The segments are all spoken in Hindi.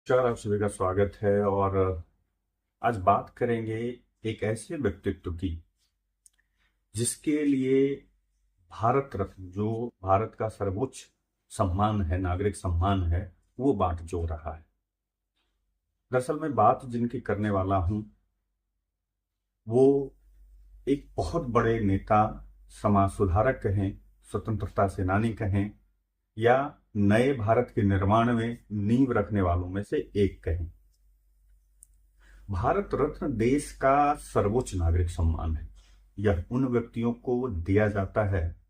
नमस्कार, आप सभी का स्वागत है। और आज बात करेंगे एक ऐसे व्यक्तित्व की जिसके लिए भारत रत्न, जो भारत का सर्वोच्च सम्मान है, नागरिक सम्मान है, वो बात जो रहा है। दरअसल मैं बात जिनकी करने वाला हूं वो एक बहुत बड़े नेता, समाज सुधारक कहें, स्वतंत्रता सेनानी कहें, या नए भारत के निर्माण में नींव रखने वालों में से एक कहें। भारत रत्न देश का सर्वोच्च नागरिक सम्मान है। यह उन व्यक्तियों को दिया जाता है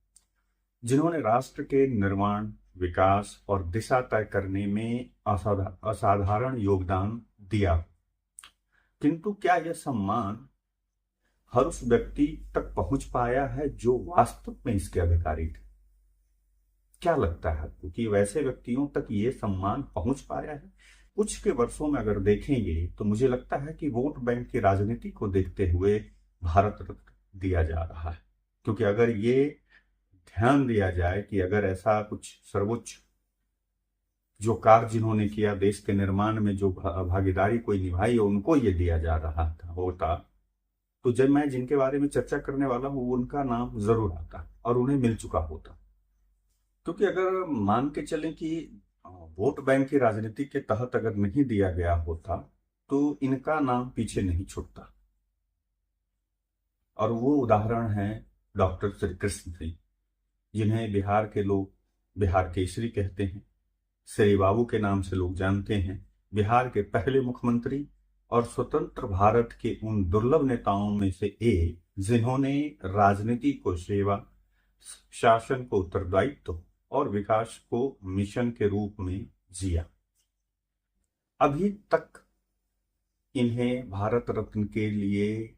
जिन्होंने राष्ट्र के निर्माण, विकास और दिशा तय करने में असाधारण योगदान दिया। किंतु क्या यह सम्मान हर उस व्यक्ति तक पहुंच पाया है जो वास्तव में इसके अधिकारी थे? क्या लगता है आपको कि वैसे व्यक्तियों तक ये सम्मान पहुंच पाया है? कुछ के वर्षों में अगर देखेंगे तो मुझे लगता है कि वोट बैंक की राजनीति को देखते हुए भारत रत्न दिया जा रहा है। क्योंकि अगर ये ध्यान दिया जाए कि अगर ऐसा कुछ सर्वोच्च जो कार्य जिन्होंने किया, देश के निर्माण में जो भागीदारी कोई निभाई, उनको ये दिया जा रहा था होता, तो जब मैं जिनके बारे में चर्चा करने वाला हूं उनका नाम जरूर आता और उन्हें मिल चुका होता। क्योंकि अगर मान के चलें कि वोट बैंक की राजनीति के तहत अगर नहीं दिया गया होता तो इनका नाम पीछे नहीं छूटता। और वो उदाहरण है डॉक्टर श्री कृष्ण सिंह, जिन्हें बिहार के लोग बिहार केसरी कहते हैं, श्री बाबू के नाम से लोग जानते हैं। बिहार के पहले मुख्यमंत्री और स्वतंत्र भारत के उन दुर्लभ नेताओं में से एक जिन्होंने राजनीति को सेवा, शासन को उत्तरदायित्व और विकास को मिशन के रूप में जिया। अभी तक इन्हें भारत रत्न के लिए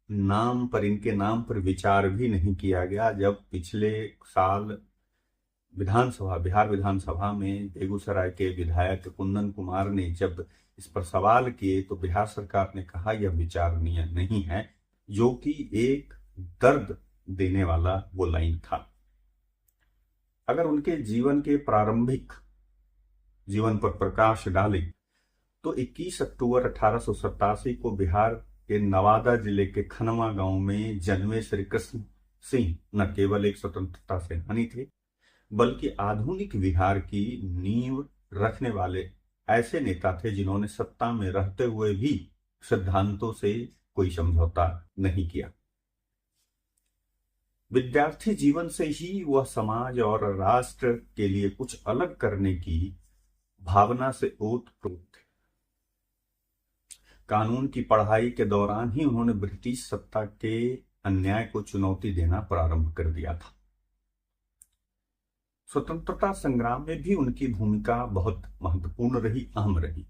इनके नाम पर विचार भी नहीं किया गया। जब पिछले साल बिहार विधानसभा में बेगूसराय के विधायक कुंदन कुमार ने जब इस पर सवाल किए तो बिहार सरकार ने कहा यह विचारणीय नहीं है, जो कि एक दर्द देने वाला वो लाइन था। अगर उनके जीवन के प्रारंभिक जीवन पर प्रकाश डालें तो 21 अक्टूबर 1887 को बिहार के नवादा जिले के खनवा गांव में जन्मे श्री कृष्ण सिंह न केवल एक स्वतंत्रता सेनानी थे, बल्कि आधुनिक बिहार की नींव रखने वाले ऐसे नेता थे जिन्होंने सत्ता में रहते हुए भी सिद्धांतों से कोई समझौता नहीं किया। विद्यार्थी जीवन से ही वह समाज और राष्ट्र के लिए कुछ अलग करने की भावना से ओतप्रोत थे। कानून की पढ़ाई के दौरान ही उन्होंने ब्रिटिश सत्ता के अन्याय को चुनौती देना प्रारंभ कर दिया था। स्वतंत्रता संग्राम में भी उनकी भूमिका बहुत महत्वपूर्ण रही, अहम रही।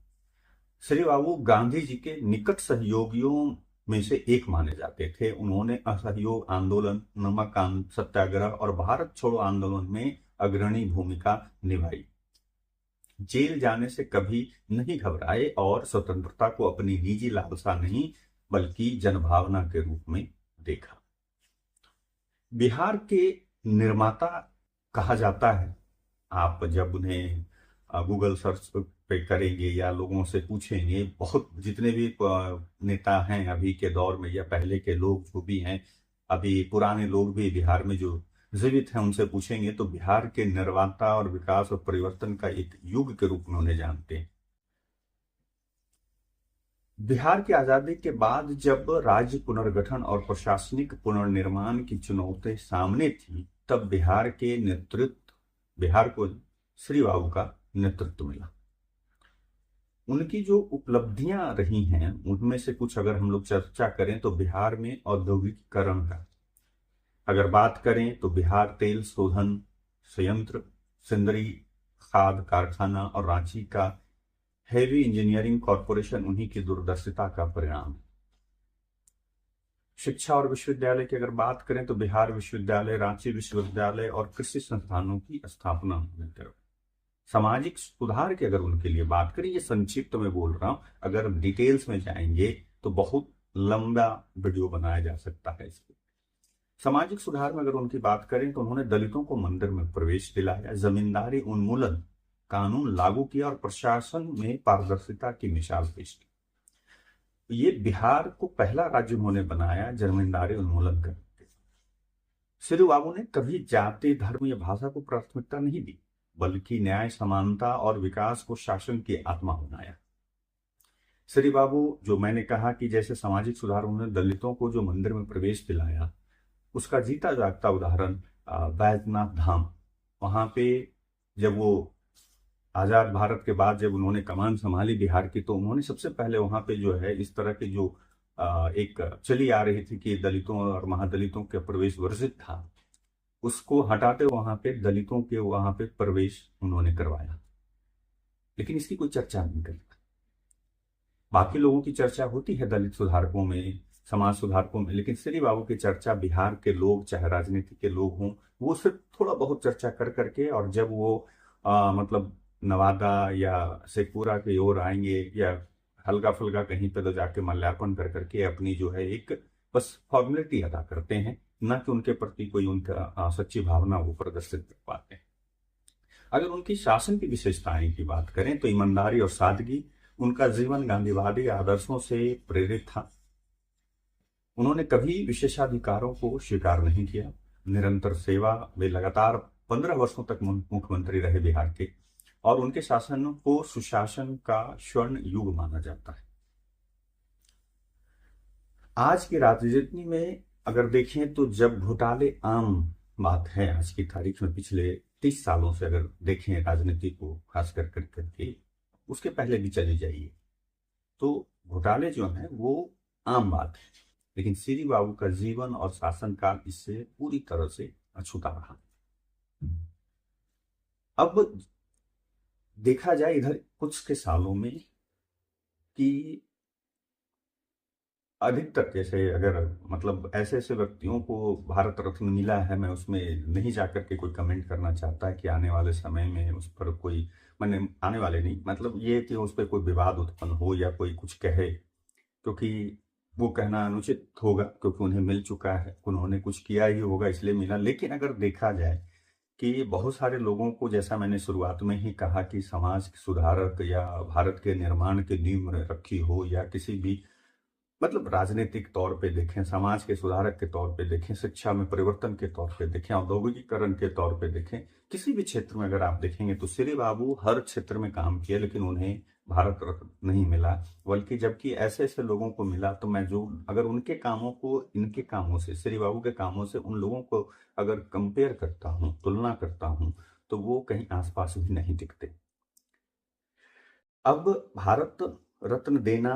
श्री बाबू गांधी जी के निकट सहयोगियों में से एक माने जाते थे। उन्होंने असहयोग आंदोलन, नमक सत्याग्रह और भारत छोड़ो आंदोलन में अग्रणी भूमिका निभाई। जेल जाने से कभी नहीं घबराए और स्वतंत्रता को अपनी निजी लालसा नहीं बल्कि जनभावना के रूप में देखा। बिहार के निर्माता कहा जाता है। आप जब उन्हें गूगल सर्च पे करेंगे या लोगों से पूछेंगे, बहुत जितने भी नेता हैं अभी के दौर में या पहले के लोग जो भी हैं, अभी पुराने लोग भी बिहार में जो जीवित हैं उनसे पूछेंगे तो बिहार के निर्माता और विकास और परिवर्तन का एक युग के रूप में उन्हें जानते हैं। बिहार की आजादी के बाद जब राज्य पुनर्गठन और प्रशासनिक पुनर्निर्माण की चुनौती सामने थी, तब बिहार को श्री बाबू का नेतृत्व मिला। उनकी जो उपलब्धियां रही हैं उनमें से कुछ अगर हम लोग चर्चा करें तो बिहार में औद्योगिकीकरण का अगर बात करें तो बिहार तेल शोधन संयंत्र, सिंदरी खाद कारखाना और रांची का हेवी इंजीनियरिंग कॉरपोरेशन उन्हीं की दूरदर्शिता का परिणाम है। शिक्षा और विश्वविद्यालय की अगर बात करें तो बिहार विश्वविद्यालय, रांची विश्वविद्यालय और कृषि संस्थानों की स्थापना होने तक। सामाजिक सुधार की अगर उनके लिए बात करें, ये संक्षिप्त में बोल रहा हूं, अगर डिटेल्स में जाएंगे तो बहुत लंबा वीडियो बनाया जा सकता है इसको। सामाजिक सुधार में अगर उनकी बात करें तो उन्होंने दलितों को मंदिर में प्रवेश दिलाया, जमींदारी उन्मूलन कानून लागू किया और प्रशासन में पारदर्शिता की मिसाल पेश की। ये बिहार को पहला राज्य उन्होंने बनाया जमींदारी उन्मूलन करके। श्री बाबू ने कभी जाति, धर्म या भाषा को प्राथमिकता नहीं दी, बल्कि न्याय, समानता और विकास को शासन की आत्मा बनाया। श्री बाबू, जो मैंने कहा कि जैसे सामाजिक सुधार, उन्होंने दलितों को जो मंदिर में प्रवेश दिलाया, उसका जीता जागता उदाहरण बैजनाथ धाम। वहां पे जब वो आजाद भारत के बाद जब उन्होंने कमान संभाली बिहार की, तो उन्होंने सबसे पहले वहां पे जो है इस तरह की जो एक चली आ रही थी कि दलितों और महादलितों का प्रवेश वर्जित था, उसको हटाते वहां पे दलितों के वहां पे प्रवेश उन्होंने करवाया। लेकिन इसकी कोई चर्चा नहीं करता। बाकी लोगों की चर्चा होती है दलित सुधारकों में, समाज सुधारकों में, लेकिन श्री बाबू की चर्चा बिहार के लोग, चाहे राजनीति के लोग हों, वो सिर्फ थोड़ा बहुत चर्चा कर करके, और जब वो मतलब नवादा या शेखपुरा की ओर आएंगे या हल्का फुल्का कहीं पे तो जाके माल्यार्पण कर करके अपनी जो है एक बस फॉर्मेलिटी अदा करते हैं, न कि उनके प्रति कोई उनका सच्ची भावना वो प्रदर्शित कर पाते हैं। अगर उनकी शासन की विशेषताएं की बात करें तो ईमानदारी और सादगी, उनका जीवन गांधीवादी आदर्शों से प्रेरित था। उन्होंने कभी विशेषाधिकारों को स्वीकार नहीं किया। निरंतर सेवा, वे लगातार 15 वर्षों तक मुख्यमंत्री रहे बिहार के, और उनके शासन को सुशासन का स्वर्ण युग माना जाता है। आज की राजनीति में अगर देखें तो जब घोटाले आम बात है आज की तारीख में, पिछले 30 सालों से अगर देखें राजनीति को खास कर करके, उसके पहले भी चले जाइए तो घोटाले जो हैं वो आम बात है। लेकिन श्री बाबू का जीवन और शासनकाल इससे पूरी तरह से अछूता रहा। अब देखा जाए इधर कुछ के सालों में कि अधिकतर, जैसे अगर मतलब ऐसे ऐसे व्यक्तियों को भारत रत्न मिला है, मैं उसमें नहीं जाकर के कोई कमेंट करना चाहता कि आने वाले समय में उस पर कोई, मैंने आने वाले नहीं, मतलब ये कि उस पर कोई विवाद उत्पन्न हो या कोई कुछ कहे, क्योंकि वो कहना अनुचित होगा, क्योंकि उन्हें मिल चुका है, उन्होंने कुछ किया ही होगा इसलिए मिला। लेकिन अगर देखा जाए कि बहुत सारे लोगों को, जैसा मैंने शुरुआत में ही कहा कि समाज सुधारक या भारत के निर्माण की नींव रखी हो, या किसी भी मतलब राजनीतिक तौर पे देखें, समाज के सुधारक के तौर पे देखें, शिक्षा में परिवर्तन के तौर पे देखें, औद्योगिकीकरण के तौर पे देखें, किसी भी क्षेत्र में अगर आप देखेंगे तो श्री बाबू हर क्षेत्र में काम किए, लेकिन उन्हें भारत रत्न नहीं मिला। बल्कि जबकि ऐसे ऐसे लोगों को मिला, तो मैं जो अगर उनके कामों को इनके कामों से, श्री बाबू के कामों से उन लोगों को अगर कंपेयर करता हूं, तुलना करता हूं, तो वो कहीं आसपास भी नहीं दिखते। अब भारत रत्न देना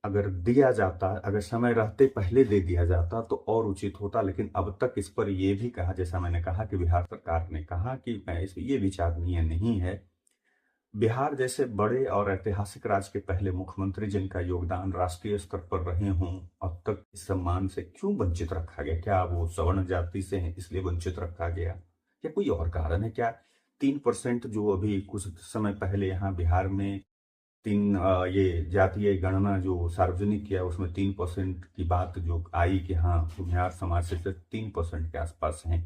अगर दिया जाता, अगर समय रहते पहले दे दिया जाता तो और उचित होता। लेकिन अब तक इस पर यह भी कहा, जैसा मैंने कहा कि बिहार सरकार ने कहा कि मैं इस ये विचारणीय नहीं है। बिहार जैसे बड़े और ऐतिहासिक राज्य के पहले मुख्यमंत्री जिनका योगदान राष्ट्रीय स्तर पर रहे हों, अब तक इस सम्मान से क्यों वंचित रखा गया? क्या वो सवर्ण जाति से हैं इसलिए वंचित रखा गया, या कोई और कारण है? क्या 3% जो अभी कुछ समय पहले यहाँ बिहार में ये जातीय गणना जो सार्वजनिक किया, उसमें 3% की बात जो आई कि हाँ बिहार समाज से सिर्फ 3% के आसपास हैं,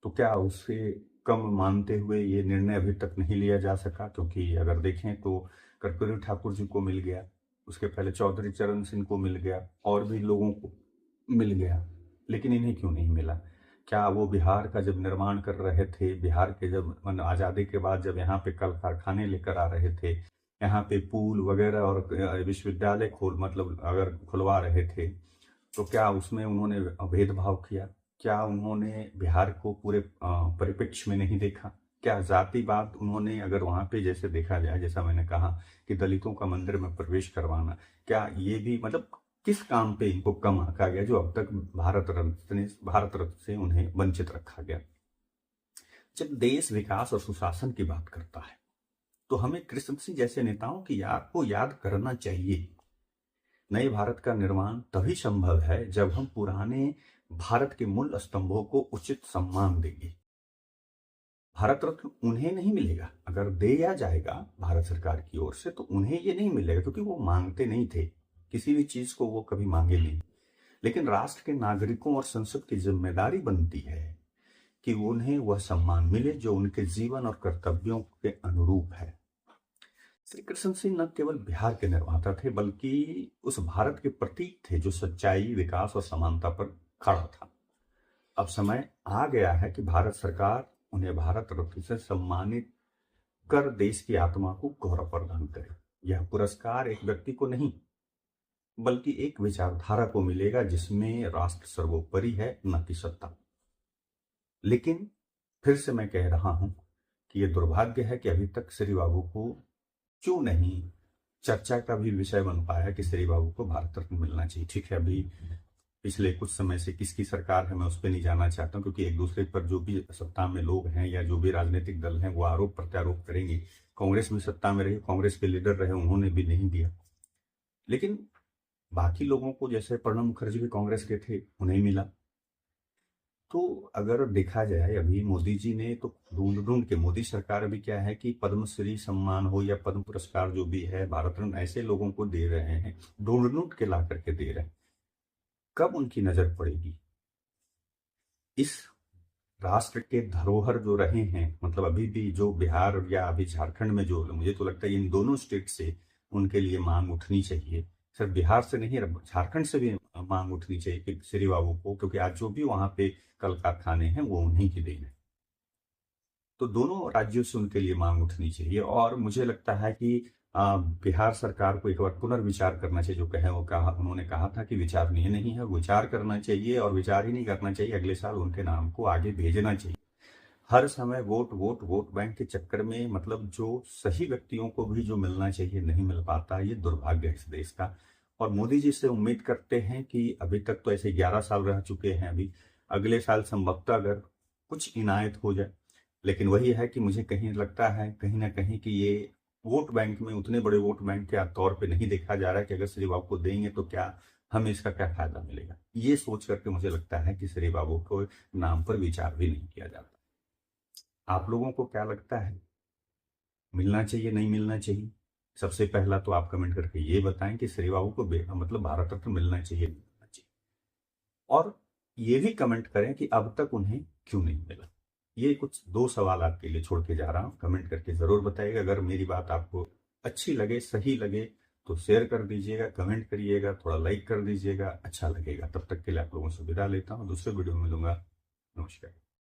तो क्या उससे कम मानते हुए ये निर्णय अभी तक नहीं लिया जा सका? क्योंकि अगर देखें तो कर्पूरी ठाकुर जी को मिल गया, उसके पहले चौधरी चरण सिंह को मिल गया, और भी लोगों को मिल गया, लेकिन इन्हें क्यों नहीं मिला? क्या वो बिहार का जब निर्माण कर रहे थे, बिहार के जब आज़ादी के बाद जब यहाँ पे कल कारखाने लेकर आ रहे थे, यहाँ पे पुल वगैरह और विश्वविद्यालय मतलब अगर खुलवा रहे थे, तो क्या उसमें उन्होंने भेदभाव किया? क्या उन्होंने बिहार को पूरे परिप्रेक्ष्य में नहीं देखा? क्या जातिवाद उन्होंने, अगर वहां पे जैसे देखा जाए, जैसा मैंने कहा कि दलितों का मंदिर में प्रवेश करवाना, क्या ये भी मतलब किस काम पे इनको कम आंका गया जो अब तक भारत रत्न से उन्हें वंचित रखा गया? जब देश विकास और सुशासन की बात करता है तो हमें कृष्ण सिंह जैसे नेताओं की याद करना चाहिए। नए भारत का निर्माण तभी संभव है जब हम पुराने भारत के मूल स्तंभों को उचित सम्मान देंगे। भारत रत्न उन्हें नहीं मिलेगा, अगर दिया जाएगा भारत सरकार की ओर से तो उन्हें ये नहीं मिलेगा, क्योंकि वो मांगते नहीं थे, किसी भी चीज को वो कभी मांगे नहीं। लेकिन राष्ट्र के नागरिकों और संसद की जिम्मेदारी बनती है कि उन्हें वह सम्मान मिले जो उनके जीवन और कर्तव्यों के अनुरूप है। श्री कृष्ण सिंह न केवल बिहार के निर्माता थे बल्कि उस भारत के प्रतीक थे जो सच्चाई, विकास और समानता पर खड़ा था। अब समय आ गया है कि भारत सरकार उन्हें भारत रत्न से सम्मानित कर देश की आत्मा को गौरव प्रदान करे। यह पुरस्कार एक व्यक्ति को नहीं बल्कि एक विचारधारा को मिलेगा जिसमें राष्ट्र सर्वोपरि है, न कि सत्ता। लेकिन फिर से मैं कह रहा हूं कि यह दुर्भाग्य है कि अभी तक श्री बाबू को क्यों नहीं चर्चा का भी विषय बन पाया है कि श्री बाबू को भारत रत्न मिलना चाहिए। ठीक है, अभी पिछले कुछ समय से किसकी सरकार है मैं उस पर नहीं जाना चाहता हूं, क्योंकि एक दूसरे पर जो भी सत्ता में लोग हैं या जो भी राजनीतिक दल हैं वो आरोप प्रत्यारोप करेंगे। कांग्रेस भी सत्ता में रही, कांग्रेस के लीडर रहे, उन्होंने भी नहीं दिया। लेकिन बाकी लोगों को, जैसे प्रणब मुखर्जी भी कांग्रेस के थे, उन्हें मिला। तो अगर देखा जाए, अभी मोदी जी ने तो ढूंढ ढूंढ के, मोदी सरकार अभी क्या है कि पद्मश्री सम्मान हो या पद्म पुरस्कार जो भी है, भारत रत्न ऐसे लोगों को दे रहे हैं, ढूंढ ढूंढ के ला करके दे रहे हैं। कब उनकी नजर पड़ेगी इस राष्ट्र के धरोहर जो रहे हैं, मतलब अभी भी जो बिहार या अभी झारखंड में जो, मुझे तो लगता है इन दोनों स्टेट से उनके लिए मांग उठनी चाहिए। सिर्फ बिहार से नहीं, झारखंड से भी मांग उठनी चाहिए कि श्री बाबू को, क्योंकि आज जो भी वहां पे कल कारखाने हैं वो उन्हीं की देन है। तो दोनों राज्यों से उनके लिए मांग उठनी चाहिए। और मुझे लगता है कि बिहार सरकार को एक बार पुनर्विचार करना चाहिए। जो कहे वो कहा, उन्होंने कहा था कि विचार नहीं है, विचार करना चाहिए। और विचार ही नहीं करना चाहिए, अगले साल उनके नाम को आगे भेजना चाहिए। हर समय वोट वोट वोट बैंक के चक्कर में, मतलब जो सही व्यक्तियों को भी जो मिलना चाहिए नहीं मिल पाता, ये दुर्भाग्य है इस देश का। और मोदी जी से उम्मीद करते हैं कि अभी तक तो ऐसे 11 साल रह चुके हैं, अभी अगले साल संभवतः अगर कुछ इनायत हो जाए। लेकिन वही है कि मुझे कहीं लगता है कहीं ना कहीं कि ये वोट बैंक में, उतने बड़े वोट बैंक के तौर पे नहीं देखा जा रहा है कि अगर श्री बाबू को देंगे तो क्या हमें इसका क्या फायदा मिलेगा। ये सोच करके मुझे लगता है कि श्री बाबू को नाम पर विचार भी नहीं किया जाता। आप लोगों को क्या लगता है, मिलना चाहिए नहीं मिलना चाहिए? सबसे पहला तो आप कमेंट करके ये बताएं कि श्री बाबू को मतलब भारत रत्न मिलना चाहिए नहीं मिलना चाहिए। और ये भी कमेंट करें कि अब तक उन्हें क्यों नहीं मिला। ये कुछ 2 सवाल आपके लिए छोड़ के जा रहा हूं, कमेंट करके जरूर बताइएगा। अगर मेरी बात आपको अच्छी लगे, सही लगे तो शेयर कर दीजिएगा, कमेंट करिएगा, थोड़ा लाइक कर दीजिएगा, अच्छा लगेगा। तब तक के लिए आप लोगों से विदा लेता हूँ, दूसरे वीडियो में मिलूंगा। नमस्कार।